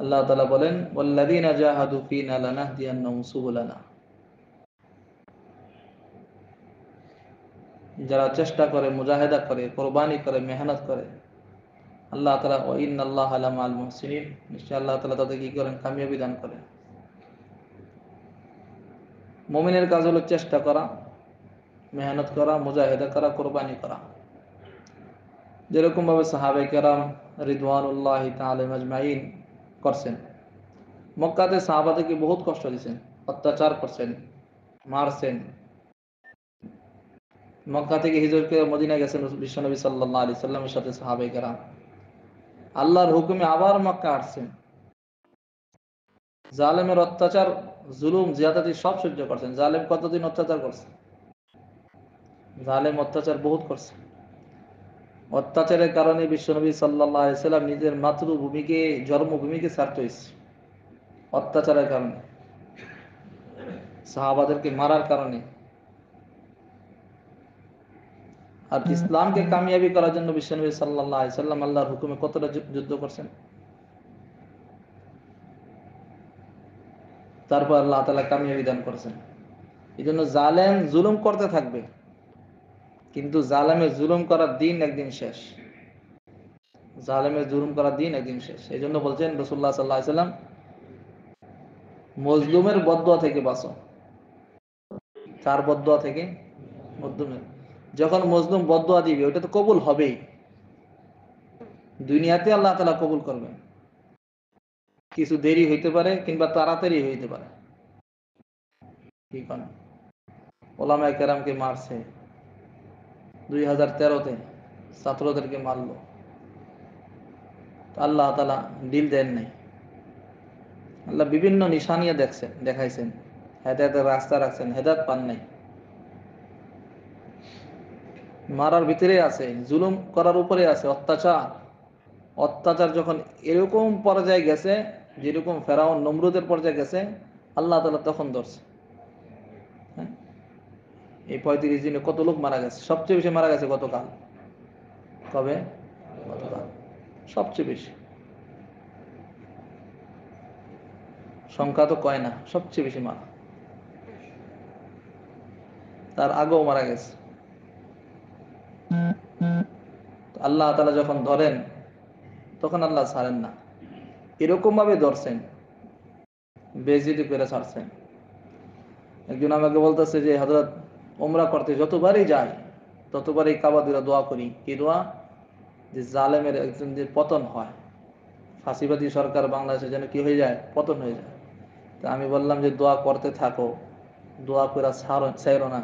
আল্লাহ তাআলা বলেন, ওয়াল্লাযীনা জাহাদু ফীনা লানাহদিয়ান্নাহুম সুবুলানা, যারা চেষ্টা করে, মুজাহিদা করে, কোরবানি করে, মেহনত করে, আল্লাহ তাআলা ওয়া ইন্নাল্লাহা লামাল মুহসিনিন, নিশ্চয় আল্লাহ তাআলা তাদের কি করেন, কামিয়াবি দান করেন। মুমিনের কাজ হলো চেষ্টা করা, মেহনত করা, মুজাহিদা করা, কোরবানি করা। যেরকম ভাবে সাহাবায়ে কেরাম রিদওয়ানুল্লাহি তাআলা আজমাইন করছেন। মক্কাতে সাহাবাদেরকে বহুত কষ্ট দিয়েছেন, অত্যাচার করছেন, মারছেন। মক্কা থেকে হিজরত করে মদিনা গেছেন বিশ্বনবী সাল্লাল্লাহু আলাইহি সাল্লামের সাথে সাহাবায়ে কেরাম। আল্লাহর হুকুমে আবার মক্কা আসছেন। জালেমের অত্যাচার, জুলুম, জিয়াদাতি সব সহ্য করছেন। জালেম কতদিন অত্যাচার করছে? জালেম অত্যাচার বহুত করছে। অত্যাচারের কারণে বিশ্বনবী সাল্লাল্লাহু আলাইহি সাল্লাম নিজের মাতৃভূমিকে, জন্মভূমিকে ছাড়তে হয়েছে অত্যাচারের কারণে, সাহাবাদেরকে মারার কারণে। আর ইসলামকে কামিয়াবি করার জন্য বিশ্বনবী সাল্লাল্লাহু আলাইহি সাল্লাম আল্লাহর হুকুমে কতটা যুদ্ধ করছেন। তারপর আল্লাহ তাআলা কামিয়াবি দান করেছেন। এই জন্য জালেম জুলুম করতে থাকবে, কিন্তু জালেমের জুলুম করার দিন একদিন শেষ। জালেমের জুলুম করার দিন একদিন শেষ। এই জন্য বলছেন রাসূলুল্লাহ সাল্লাল্লাহু আলাইহি সাল্লাম, মজলুমের বদদুয়া থেকে বাঁচো। কার বদদুয়া থেকে? মজলুমের। যখন মজলুম বদদুয়া দিবে, ওটা তো কবুল হবেই। দুনিয়াতে আল্লাহ তাআলা কবুল করবেন। কিছু দেরি হইতে পারে কিংবা তাড়াতাড়ি হইতে পারে। কি কারণ? ওলামায়ে কেরামকে মারছে 2013-তে, ছাত্রদেরকে মারলো। আল্লাহ তাআলা ডিল দেন নাই। আল্লাহ বিভিন্ন নিশানিয়া দেখাইছেন, হেদায়েতের রাস্তা রাখছেন, হেদায়েত পান নাই। মারার ভিতরে আছে, জুলুম করার উপরে আছে, অত্যাচার। অত্যাচার যখন এরকম পর্যায়ে গেছে, যেরকম ফেরাউন নমরুদের পর্যায়ে গেছে, আল্লাহ তাআলা তখন ধরছে। হ্যাঁ, এই 35 দিনে কত লোক মারা গেছে। সবচেয়ে বেশি মারা গেছে গতকাল। কবে? গতকাল সবচেয়ে বেশি। সংখ্যা তো কয় না, সবচেয়ে বেশি মারা। তার আগেও মারা গেছে। আল্লাহ তাআলা যখন ধরেন, তখন আল্লাহ ছাড়েন না। এরকম ভাবে ধরছেন, বেইজ্জতি করে ছাড়ছেন। একজন আমাকে বলতেছে যে, হযরত উমরা করতে যতবারই যাই, ততবারই কাবা দিয়ে দোয়া করি। কি দোয়া? যে জালেমের একজন যে পতন হয়, ফাঁসিবাদী সরকার বাংলাদেশে যেন কি হয়ে যায়, পতন হয়ে যায়। তা আমি বললাম যে দোয়া করতে থাকো, দোয়া করে ছাইরো না।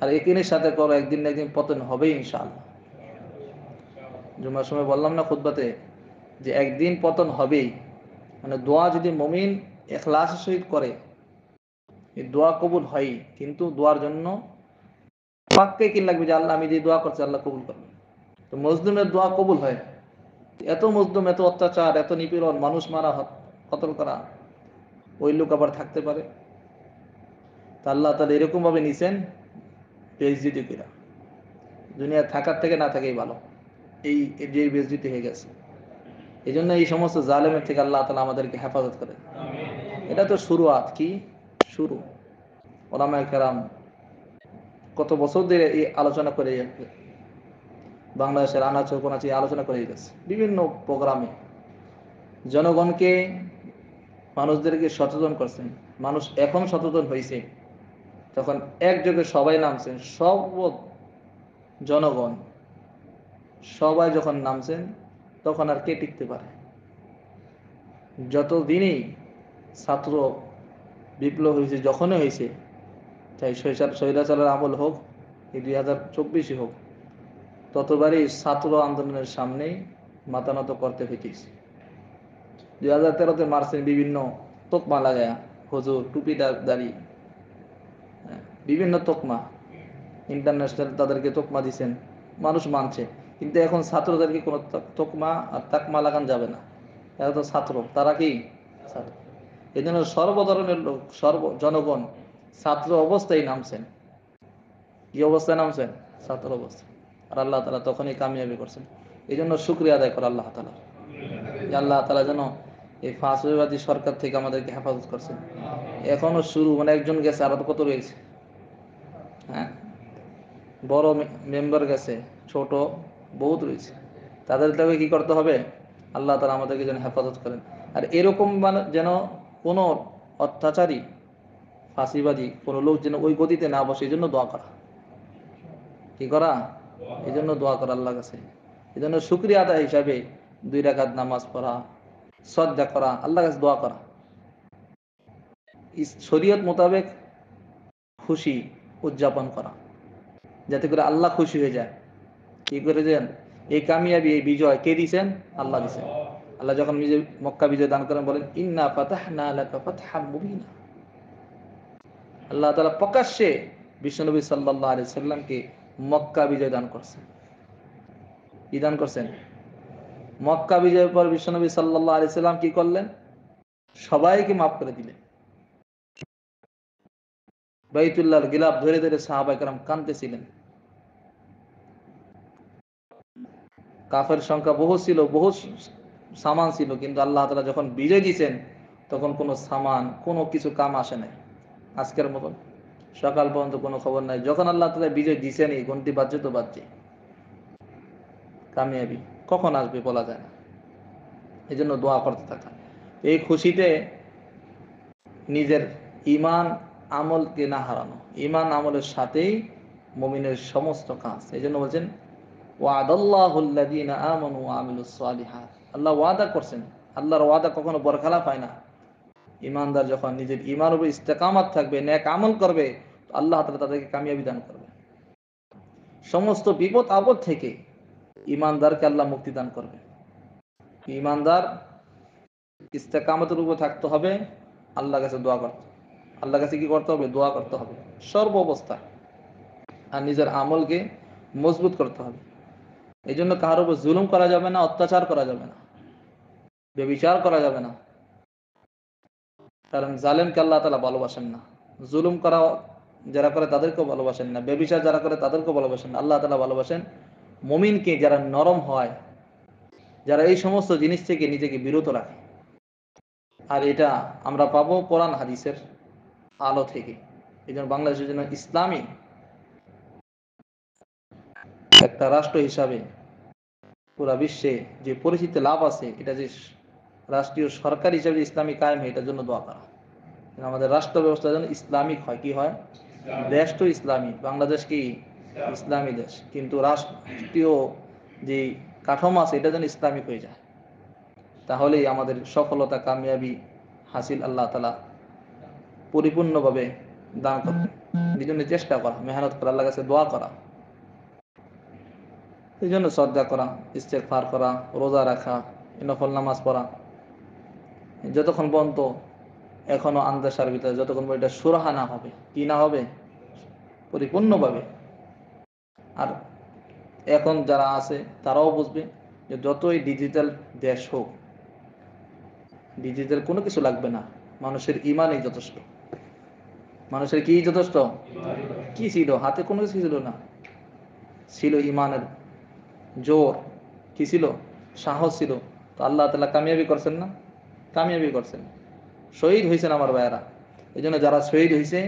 আর একদিনের সাথে করো, একদিন না একদিন পতন হবেই ইনশাআল্লাহ। জুমার সময় বললাম না খুতবাতে, যে একদিন পতন হবেই। মানে দোয়া যদি মুমিন ইখলাসের সহিত করে, এই দোয়া কবুল হয়। কিন্তু দোয়ার জন্য পাক্কা কি লাগবে যে আল্লাহ আমি যে দোয়া করছি আল্লাহ কবুল করবে। তো মজলুমের দোয়া কবুল হয়। এত মজলুম, এত অত্যাচার, এত নিপীড়ন, মানুষ মারা, কতল করা, ওই লোক আবার থাকতে পারে? তা আল্লাহ তাআলা এরকম ভাবে নিছেন, বেইজ্জতি কইরা। দুনিয়া থাকার থেকে না থাকাই ভালো, এই যে বেইজ্জতি হয়ে গেছে। এই জন্য এই সমস্ত জালেমের থেকে আল্লাহ তাআলা আমাদেরকে হেফাজত করে। এটা তো শুরুয়াত, কি শুরু। ওলামায়ে কেরাম কত বছর ধরে এই আলোচনা করে, বাংলাদেশের আনাচে কোনাচে আলোচনা করে গেছে বিভিন্ন প্রোগ্রামে। জনগণকে, মানুষদেরকে সচেতন করছেন। মানুষ এখন সচেতন হয়েছে, তখন একযোগে সবাই নামছেন। জনগণ সবাই যখন নামছেন, তখন আর কে টিকতে পারে? যতদিনই ছাত্র বিপ্লব হয়েছে, যখনই হয়েছে, চাই স্বৈরাচারের আমল হোক, এই 2024 হোক, ততবারই ছাত্র আন্দোলনের সামনেই মাথা নত করতে হইতেছে। 2013-তে মারছেন বিভিন্ন তোকমা লাগায়া, হুজুর, টুপি দাড়ি, বিভিন্ন তোকমা, ইন্টারন্যাশনাল তাদেরকে তোকমা দিচ্ছেন, মানুষ মানছে। কিন্তু এখন ছাত্রদেরকে কোনো তোকমা আর তাকমা লাগান যাবে না। এরা তো ছাত্র, তারা কি ছাত্র। এই জন্য সর্বধরনের লোক, জনগণ ছাত্র অবস্থায় নামছেন। কি অবস্থায় নামছেন? ছাত্র অবস্থায়। আর আল্লাহ তাআলা তখনই কামিয়াবি করছেন। এই জন্য শুকরিয়া আদায় করে আল্লাহ তাআলা, যে আল্লাহ তাআলা যেন এই ফাঁসিবাদী সরকার থেকে আমাদেরকে হেফাজত করছেন। এখনো শুরু, মানে একজন গেছে, আর কত রয়েছে। হ্যাঁ, বড় মেম্বার গেছে, ছোট বহুত রয়েছে। তাদের তবে কি করতে হবে, আল্লাহ তাআলা আমাদেরকে যেন হেফাজত করেন। আর এরকম মানে যেন কোনো অত্যাচারী ফাঁসিবাদী কোনো লোক যেন ওই গতিতে না বসে, এই জন্য দোয়া করা। কি করা? এই জন্য দোয়া করা আল্লাহর কাছে। এই জন্য শুকরিয়া আদায় হিসাবে 2 রাকাত নামাজ পড়া, সদকা করা, আল্লাহর কাছে দোয়া করা, শরীয়ত মোতাবেক খুশি উদযাপন করা, যাতে করে আল্লাহ খুশি হয়ে যায়। কি করেছেন? এই কামিয়াবি, এই বিজয় কে দিয়েছেন? আল্লাহ দিয়েছেন। আল্লাহ যখন নিজে মক্কা বিজয় দান করেন বলেন, ইন্না ফাতাহনা লাকা ফাতহাম মুবিনা। আল্লাহ তাআলা প্রকাশ্যে বিশ্বনবী সাল্লাল্লাহু আলাইহি সাল্লামকে মক্কা বিজয় দান করছেন। কি দান করছেন? মক্কা বিজয়ের পর বিশ্বনবী সাল্লাল্লাহু আলাইহি সাল্লাম কি করলেন? সবাইকে মাফ করে দিলেন। বাইতুল্লাহর গিলাফ ধরে ধরে সাহাবায়ে কেরাম কাঁদতেছিলেন। কাফের সংখ্যা বহু ছিল, বহু সামান ছিল, কিন্তু আল্লাহ তাআলা যখন বিজয় দিয়েছেন তখন কোনো সামান, কোনো কিছু কাম আসে নাই। আজকের মতন সকাল পর্যন্ত কোনো খবর নাই। যখন আল্লাহ তাআলা বিজয় দিয়েছেন, এই ঘন্টি বাজছে তো বাজছে। কামিয়াবি কখন আসবে বলা যায় না। এই জন্য দোয়া করতে থাকা। এই খুশিতে নিজের ঈমান আমলকে না হারানো, ঈমান আমলের সাথেই মুমিনের সমস্ত কাজ। এই জন্য বলছেন, ওয়াদাল্লাহুল্লাযীনা আমানু ওয়া আমিলুস সালিহাত। আল্লাহ ওয়াদা করছেন। আল্লাহর ওয়াদা কখনো বরখালাপ হয় না। ঈমানদার যখন নিজের ঈমানের উপর ইস্তেকামাত থাকবে, নেক আমল করবে, আল্লাহ তাআলা তাদেরকে কামিয়াবি দান করবে। সমস্ত বিপদ আপদ থেকে ঈমানদারকে আল্লাহ মুক্তি দান করবে। ঈমানদার ইস্তেকামতের উপর থাকতে হবে, আল্লাহর কাছে দোয়া করতে, আল্লাহর কাছে কি করতে হবে? দোয়া করতে হবে সর্ব অবস্থায়। আর নিজের আমলকে মজবুত করতে হবে। এই জন্য কারোর উপর জুলুম করা যাবে না, অত্যাচার করা যাবে না, ব্যভিচার করা যাবে না। কারণ জালেমকে আল্লাহ তাআলা ভালোবাসেন না। জুলুম করা যারা করে তাদেরকেও ভালোবাসেন না, ব্যভিচার যারা করে তাদেরকেও ভালোবাসেন না। আল্লাহ তাআলা ভালোবাসেন মুমিনকে, যারা নরম হয়, যারা এই সমস্ত জিনিস থেকে নিজেকে বিরত রাখে। আর এটা আমরা পাবো কোরআন হাদিসের আলো থেকে। এই জন্য বাংলাদেশের জন্য ইসলামী একটা রাষ্ট্র হিসাবে পুরা বিশ্বে যে পরিচিতি লাভ আছে, এটা যে রাষ্ট্রীয় সরকার হিসাবে ইসলামী কায়েম হয়, এটার জন্য দোয়া করা। আমাদের রাষ্ট্র ব্যবস্থা যেন ইসলামিক হয়। কি হয়? দেশ তো ইসলামী, বাংলাদেশ কি ইসলামী দেশ, কিন্তু রাষ্ট্রীয় যে কাঠামো আছে এটা যেন ইসলামিক হয়ে যায়। তাহলেই আমাদের সফলতা, কামিয়াবি হাসিল আল্লাহ তাআলা পরিপূর্ণভাবে দান করবেন। এই জন্য চেষ্টা করা, মেহনত করা, আল্লাহর কাছে দোয়া করা। এই জন্য সদকা করা, ইস্তেগফার করা, রোজা রাখা, নফল নামাজ পড়া, যতক্ষণ পর্যন্ত এখনো আন্দাসার ভিতরে, যতক্ষণ পর্যন্ত এটা সুরাহা না হবে, কি না হবে, পরিপূর্ণভাবে। আর এখন যারা আছে তারাও বুঝবে যে যতই ডিজিটাল দেশ হোক, ডিজিটাল কোনো কিছু লাগবে না, মানুষের ইমানই যথেষ্ট। মানুষের কি যথেষ্ট? কি ছিল হাতে? কোনো কিছু ছিল না, ছিল ইমানের জোর। কি ছিল? সাহস ছিল। তো আল্লাহ তাআলা কামিয়াবি করছেন না? কামিয়াবি করছেন। শহীদ হয়েছেন আমার ভাইয়েরা। এই জন্য যারা শহীদ হয়েছে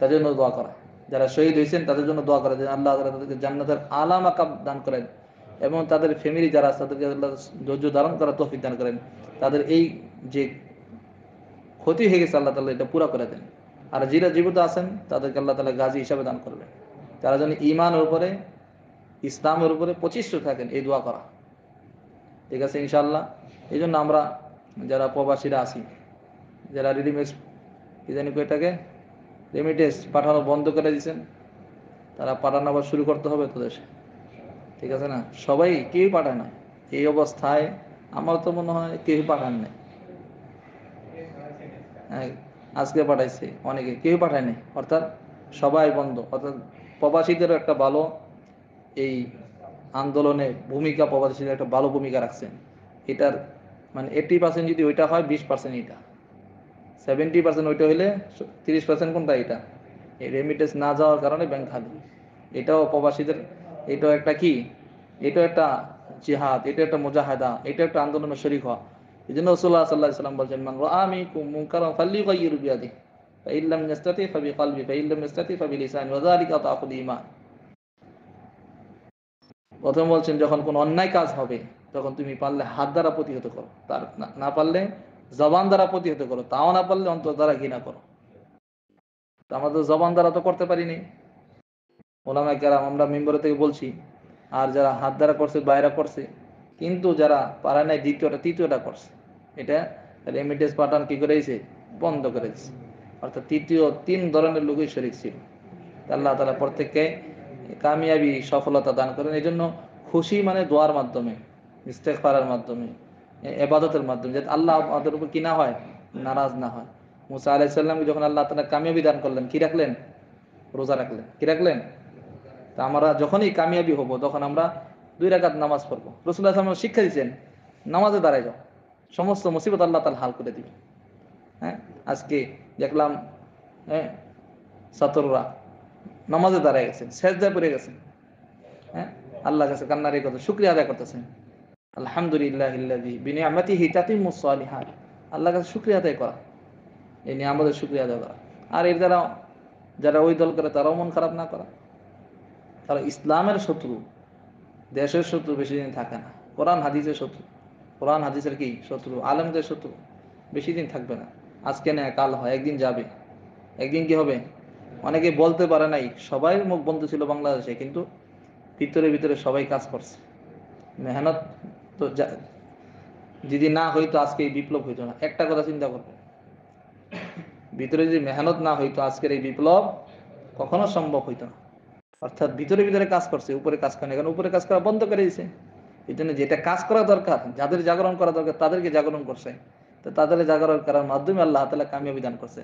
তাদের জন্য দোয়া করা, যারা শহীদ হয়েছেন তাদের জন্য দোয়া করা, যেন আল্লাহ তাআলা তাদেরকে জান্নাতের আলা মাকাম দান করেন, এবং তাদের ফ্যামিলি যারা আছে তাদেরকে আল্লাহ ধৈর্য ধারণ করার তৌফিক দান করেন। তাদের এই যে ক্ষতি হয়ে গেছে, আল্লাহ তাআলা এটা পুরা করে দেন। আর যারা জীবিত আছেন তাদেরকে আল্লাহ তাআলা গাজী হিসাবে দান করবেন। তারা যেন ঈমানের উপরে, ইসলামের উপরে প্রতিষ্ঠিত থাকেন, এই দোয়া করা। ঠিক আছে ইনশাআল্লাহ। এই জন্য আমরা যারা প্রবাসীরা আছি, যারা রেডিমেড, কি জানি এটাকে, রেমিটেন্স পাঠানো বন্ধ করে দিয়েছেন, তারা পাঠানো আবার শুরু করতে হবে তো দেশে। ঠিক আছে না? সবাই কেউই পাঠায় না এই অবস্থায়। আমার তো মনে হয় কেউ পাঠান নাই। হ্যাঁ, আজকে পাঠাইছে অনেকে, কেউ পাঠায় নাই। অর্থাৎ সবাই বন্ধ। অর্থাৎ প্রবাসীদেরও একটা ভালো এই আন্দোলনে ভূমিকা, প্রবাসীদের একটা ভালো ভূমিকা রাখছেন। এটার মানে 80% যদি ওইটা হয়, 20% এটা, 70% ওইটা হইলে 30% কোনটা? এটা। এই রেমিটেন্স না যাওয়ার কারণে ব্যাংক খালি। এটাও প্রবাসীদের, এটাও একটা কি, এটাও একটা জিহাদ, এটা একটা মুজাহাদা, এটা একটা আন্দোলনের শরীক হওয়া। এই জন্য রাসূলুল্লাহ সাল্লাল্লাহু আলাইহি ওয়াসাল্লাম বলেন, মান রাআ মিনকুম মুনকারান ফালইউগাইয়িরু বিয়াদিহি ফাইন লাম ইয়াস্তাতি ফাবিকলবিহি ফাইন লাম ইয়াস্তাতি ফাবিলিসানিহি ওয়া যালিকা আদআফুল ঈমান। প্রথম বলছেন যখন কোন অন্যায় কাজ হবে তখন তুমি পারলে হাত দ্বারা প্রতিহত করো, তার না পারলে জবান দ্বারা প্রতিহত করো, তাও না পারলে অন্তর দ্বারা ঘৃণা করো। আমাদের জবান দ্বারা তো করতে পারিনি, ওলামায়ে কেরাম আমরা মিম্বর থেকে বলছি, আর যারা হাত দ্বারা করছে বাইরে করছে, কিন্তু যারা পারে নাই দ্বিতীয়টা তৃতীয়টা করছে, এটা রেমিটেন্স পাঠান কি করেছে, বন্ধ করেছে। অর্থাৎ তৃতীয় তিন ধরনের লোকই শরীক ছিল। আল্লাহ তাআলা প্রত্যেককে কামিয়াবি সফলতা দান করেন। এই জন্য খুশি মানে দোয়ার মাধ্যমে, ইস্তেগফারের মাধ্যমে, ইবাদতের মাধ্যমে, যাতে আল্লাহ আমাদের উপর কি না হয়, নারাজ না হয়। মুসা আলাইহিস সালামকে যখন আল্লাহ তাআলা কামিয়াবি দান করলেন, কি রাখলেন, রোজা রাখলেন। কি রাখলেন? তা আমরা যখনই কামিয়াবি হব তখন আমরা 2 রাকাত নামাজ পড়বো। রাসূলুল্লাহ সাল্লাল্লাহু আলাইহি ওয়াসাল্লাম শিক্ষা দিয়েছেন, নামাজে দাঁড়ায় যাও, সমস্ত মুসিবত আল্লাহ তাআলা হাল করে দিবেন। হ্যাঁ, আজকে দেখলাম, হ্যাঁ, ছাত্ররা নামাজে দাঁড়ায় গেছেন, সেজদায় পড়ে গেছেন, হ্যাঁ, আল্লাহর কাছে কান্নারি কথা শুকরিয়া আদায় করতেছেন, আলহামদুলিল্লাহিল্লাযী বিনিআমাতিহি তাতিম্মুস সালিহাত। আল্লাহর কাছে শুকরিয়া আদায় করা, এই নিয়ামতের শুকরিয়া আদায় করা। আর এর দ্বারা যারা ওই দল করে তারাও মন খারাপ না করা। তারা ইসলামের শত্রু, দেশের শত্রু বেশি দিন থাকে না। কোরআন হাদিসের শত্রু, কোরআন হাদিসের কি শত্রু, আলেমদের শত্রু বেশি দিন থাকবে না। আজকে না কাল হয়, একদিন যাবে। একদিন কি হবে, অনেকে বলতে পারে নাই, সবাই মুখ বন্ধ ছিল বাংলাদেশে, কিন্তু ভিতরে ভিতরে সবাই কাজ করছে, মেহনত। তো যদি না হইতো আজকে এই বিপ্লব হইতো না। একটা কথা চিন্তা করবো, ভিতরে যদি মেহনত না হইতো আজকের এই বিপ্লব কখনো সম্ভব হইতো না। অর্থাৎ ভিতরে ভিতরে কাজ করছে, উপরে কাজ করে না, কারণ উপরে কাজ করা বন্ধ করে দিয়েছে। এই জন্য যেটা কাজ করা দরকার, যাদের জাগরণ করা দরকার তাদেরকে জাগরণ করছে। তো তাদের জাগরণ করার মাধ্যমে আল্লাহ তাআলা কামিয়াবি দান করছে,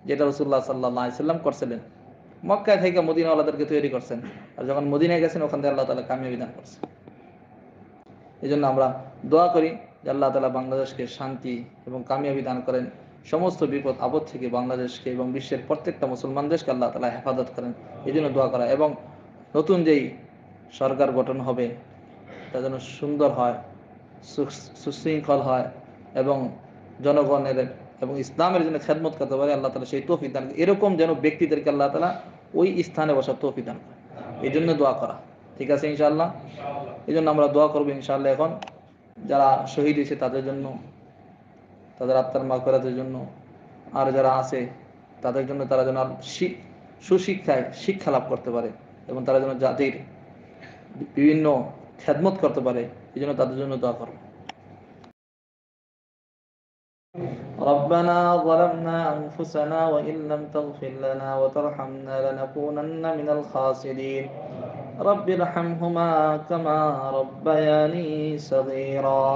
যেটা রাসূলুল্লাহ সাল্লাল্লাহু আলাইহি ওয়াসাল্লাম করছিলেন। মক্কায় থেকে মদিনাওয়ালাদেরকে তৈরি করছেন, আর যখন মদিনায় গেছেন ওখান থেকে আল্লাহ তাআলা কামিয়াবি দান করছে। এই জন্য আমরা দোয়া করি যে আল্লাহ তাআলা বাংলাদেশকে শান্তি এবং কামিয়াবি দান করেন, সমস্ত বিপদ আপদ থেকে বাংলাদেশকে এবং বিশ্বের প্রত্যেকটা মুসলমান দেশকে আল্লাহ তাআলা হেফাজত করেন। এই জন্য দোয়া করা, এবং নতুন যেই সরকার গঠন হবে তা যেন সুন্দর হয়, সুশৃঙ্খল হয়, এবং জনগণের এবং ইসলামের জন্য খেদমত করতে পারে আল্লাহ তাআলা সেই তৌফিক দান। এরকম যেন ব্যক্তিদেরকে আল্লাহ তাআলা ওই স্থানে বসার তৌফিক দান করে, এই জন্য দোয়া করা। ঠিক আছে ইনশাআল্লাহ। এই জন্য আমরা দোয়া করবো ইনশাআল্লাহ। এখন যারা শহীদ হয়েছে তাদের জন্য, তাদের আত্মার মাগফিরাতের জন্য, আর যারা আছে তাদের জন্য, তারা যেন সুশিক্ষায় শিক্ষা লাভ করতে পারে, এবং তারা যেন জাতির বিভিন্ন খেদমত করতে পারে, এই জন্য তাদের জন্য দোয়া করবো। ربنا ظلمنا أنفسنا وإن لم تغفر لنا وترحمنا لنكونن من الخاسرين رب ارحمهما كما ربياني صغيرا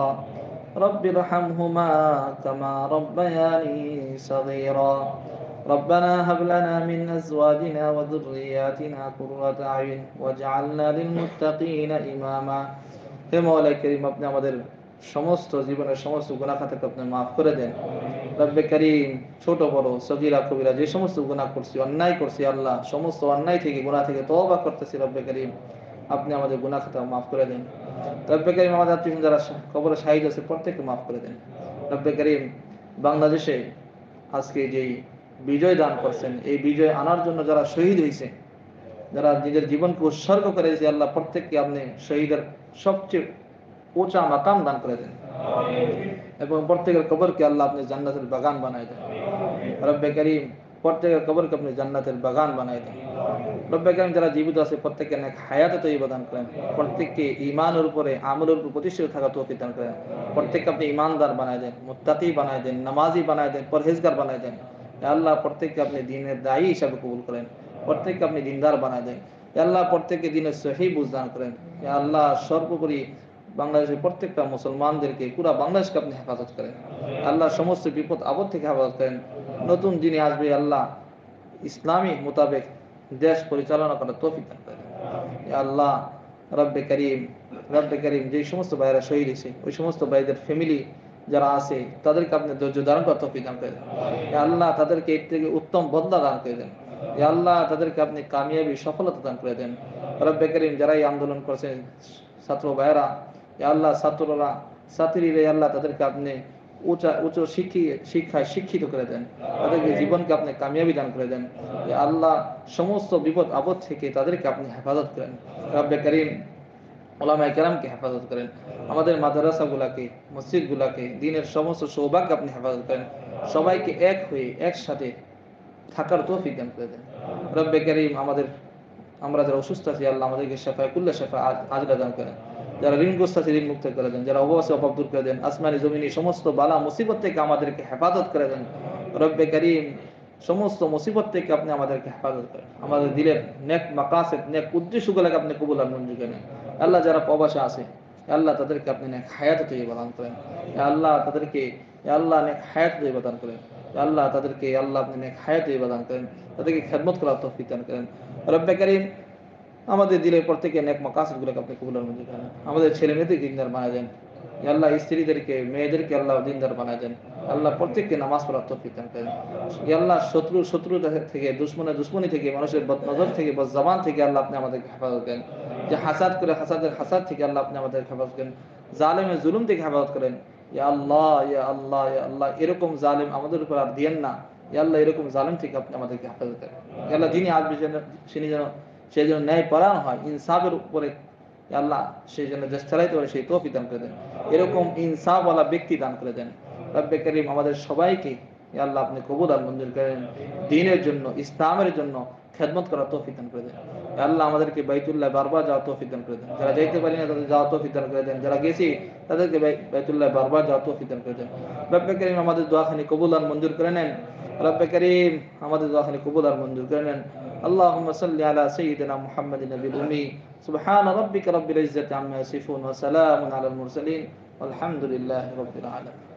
رب ارحمهما كما ربياني صغيرا ربنا هب لنا من أزواجنا وذرياتنا قرة أعين واجعلنا للمتقين إماما। হে মওলা করিম, আপনি আমাদের সমস্ত জীবনের সমস্ত গুনাহ খাতাকে আপনি মাফ করে দেন। রব্বে করিম, ছোট বড় সগীরা কবিরা যে সমস্ত গুনাহ করছি, অন্যায় করছি, আল্লাহ সমস্ত অন্যায় থেকে গুনাহ থেকে তওবা করতেছি। রব্বে করিম, আপনি আমাদের গুনাহ খাতা মাফ করে দেন। রব্বে করিম, আমাদের আত্মীয় যারা কবরে শাহীদ আছে প্রত্যেককে মাফ করে দেন। রব্বে করিম, বাংলাদেশে আজকে যেই বিজয় দান করছেন, এই বিজয় আনার জন্য যারা শহীদ হয়েছে, যারা নিজের জীবনকে উৎসর্গ করে দিয়েছে, আল্লাহ প্রত্যেককে আপনি শহীদের সবচেয়ে উঁচা মাকাম দান করে দেন, এবং প্রত্যেকের কবরকে আল্লাহ আপনি জান্নাতের বাগান বানায় দেন। রব্বে করিম, প্রত্যেকের কবরকে আপনি জান্নাতের বাগান বানায় দেন। রব্বে করিম, যারা জীবিত আছে প্রত্যেককে নেক হায়াতে তৈয়বা দান করেন, প্রত্যেককে ঈমানের উপরে আমলের উপর প্রতিষ্ঠিত থাকা তৌফিক দান করেন, প্রত্যেককে আপনি ঈমানদার বানায় দেন, মুত্তাকি বানায় দেন, নামাজি বানায় দেন, পরহেজগার বানায় দেন। আল্লাহ প্রত্যেককে আপনি দ্বীনের দায়ী হিসাবে কবুল করেন, প্রত্যেককে আপনি দ্বীনদার বানায় দেন। আল্লাহ প্রত্যেককে দ্বীনের সহিহ বুঝ দান করেন। আল্লাহ সর্বোপরি বাংলাদেশের প্রত্যেকটা মুসলমানদেরকে, পুরা বাংলাদেশকে আপনি হেফাজত করেন। আল্লাহ সমস্ত বিপদ আপদ থেকে হেফাজত করেন। নতুন যিনি আসবে আল্লাহ ইসলামী মোতাবেক দেশ পরিচালনা করার তৌফিক দান করেন। আল্লাহ রব্বে করিম, রব্বে করিম, যে সমস্ত ভাইয়েরা শহীদ হয়েছে ওই সমস্ত ভাইদের ফ্যামিলি যারা আছে তাদেরকে আপনি ধৈর্য ধারণ করার তৌফিক দান করে দেন। আল্লাহ তাদেরকে এর থেকে উত্তম বদলা দান করে দেন। আল্লাহ তাদেরকে আপনি কামিয়াবি সফলতা দান করে দেন। রব্বে করিম, যারা এই আন্দোলন করছেন ছাত্র ভাইয়েরা, আল্লাহ ছাত্ররা ছাত্রীরা, আল্লাহ তাদেরকে আপনি উচ্চ শিক্ষায় শিক্ষিত করে দেন, তাদেরকে জীবনকে আপনি কামিয়াবি দান করে দেন। আল্লাহ সমস্ত বিপদ আপদ থেকে তাদেরকে আপনি হেফাজত করেন। রব্বে করিম ওলামায়ে কেরামকে হেফাজত করেন, আমাদের মাদ্রাসাগুলাকে, মসজিদগুলাকে, দিনের সমস্ত সৌভাগ্য আপনি হেফাজত করেন, সবাইকে এক হয়ে একসাথে থাকার তৌফিক দান করে দেন। রব্বে করিম আমরা যারা অসুস্থ আছি আল্লাহ আমাদেরকে শেফায়ে কুল্লা শেফা আজিলা দান করেন, যারা ঋণগ্রস্ত আছে ঋণ মুক্ত করে দেন, যারা অভাব আছে অভাব দূর করে দেন, আসমানি জমিনি সমস্ত বালা মুসিবত থেকে আমাদেরকে হেফাজত করে দেন। রব্বে করিম সমস্ত মুসিবত থেকে আপনি আমাদেরকে হেফাজত করেন, আমাদের দিলের নেক মাকাসিদ নেক উদ্দেশ্যগুলোকে আপনি কবুল আর মঞ্জুর করেন। আল্লাহ যারা প্রবাসে আছে আল্লাহ তাদেরকে আপনি নেক হায়াত তৈয়বা দান করেন, আল্লাহ তাদেরকে আল্লাহ নেক হায়াত তৈয়বা দান করেন, আল্লাহ তাদেরকে আল্লাহ আপনি নেক হায়াত তৈয়বা দান করেন, তাদেরকে খেদমত করার তৌফিক দান করেন। রব্বে করিম আমাদের দিলের প্রত্যেকে নেক মাকাসিদ গুলোকে আপনি কবুল আর মঞ্জুর করেন, আমাদের ছেলে মেয়েদের দিনদার বানায় দেন, আল্লাহ স্ত্রীদেরকে মেয়েদেরকে আল্লাহ দিনদার বানায় দেন, আল্লাহ প্রত্যেককে নামাজ পড়ার তৌফিক দান করেন। আল্লাহ শত্রু থেকে দুশ্মনী থেকে মানুষের বদনজর থেকে বদজবান থেকে আল্লাহ আপনি আমাদেরকে হেফাজত করেন, যে হাসাদ করে হাসাদ থেকে আল্লাহ আপনি আমাদের হেফাজত করেন, জালেমের জুলুম থেকে হেফাজত করেন। ইয়া আল্লাহ ইয়া আল্লাহ ইয়া আল্লাহ এরকম জালেম আমাদের উপর আর দিয়েন না, ইয়া আল্লাহ এরকম জালেম থেকে আপনি আমাদেরকে হেফাজত করেন। ইয়া আল্লাহ যিনি আসবে যেন সেই জন্য ন্যায় পরায়ণ হয়, ইনসাফের উপরে আল্লাহ সেই জন্য দেশ চালাইতে পারে সেই তৌফিক দান করে দেন, এরকম ইনসাফওয়ালা ব্যক্তি দান করে দেন। রব্বে করিম আমাদের সবাইকে আল্লাহ আপনি কবুল আর মঞ্জুর করেন, দ্বীনের জন্য ইসলামের জন্য খেদমত করার তৌফিক দান করে দেন। আল্লাহ আমাদেরকে বাইতুল্লাহ বারবার যাওয়ার তৌফিক দান করে দেন, যারা যাইতে পারি না তাদের যাওয়ার তৌফিক দান করে দেন, যারা গেছি তাদেরকে বাইতুল্লাহ বারবার যাওয়ার তৌফিক দান করে দেন। রব্বে করিম আমাদের দোয়াখানি কবুল আর মঞ্জুর করে নেন, রব্বে করিম আমাদের দোয়াখানি কবুল আর মঞ্জুর করে নেন। اللهم صل على سيدنا محمد النبي الأمي سبحان ربك رب العزة عما يصفون وسلام على المرسلين والحمد لله رب العالمين.